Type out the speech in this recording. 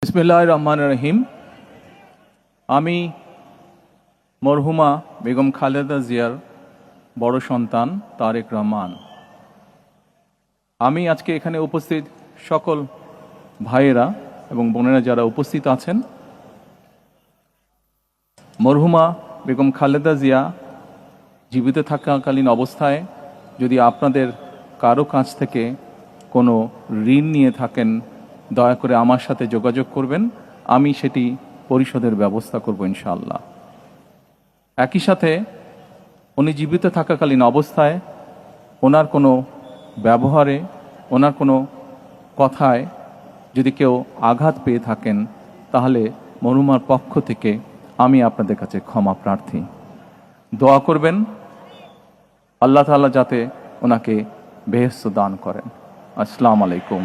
বিসমিল্লাহির রহমানির রহিম। আমি মরহুমা বেগম খালেদা জিয়ার বড় সন্তান তারেক রহমান। আমি আজকে এখানে উপস্থিত সকল ভাইয়েরা এবং বোনেরা যারা উপস্থিত আছেন, মরহুমা বেগম খালেদা জিয়া জীবিত থাকাকালীন অবস্থায় যদি আপনাদের কারো কাছ থেকে কোনো ঋণ নিয়ে থাকেন, দয়া করে আমার সাথে যোগাযোগ করবেন, আমি সেটি পরিশোধের ব্যবস্থা করব ইনশাআল্লাহ। একই সাথে উনি জীবিত থাকাকালীন অবস্থায় ওনার কোনো ব্যবহারে, ওনার কোনো কথায় যদি কেউ আঘাত পেয়ে থাকেন, তাহলে মরহুমার পক্ষ থেকে আমি আপনাদের কাছে ক্ষমা প্রার্থী। দোয়া করবেন আল্লাহ তাআলা যাতে ওনাকে বেহেশত দান করেন। আসসালামু আলাইকুম।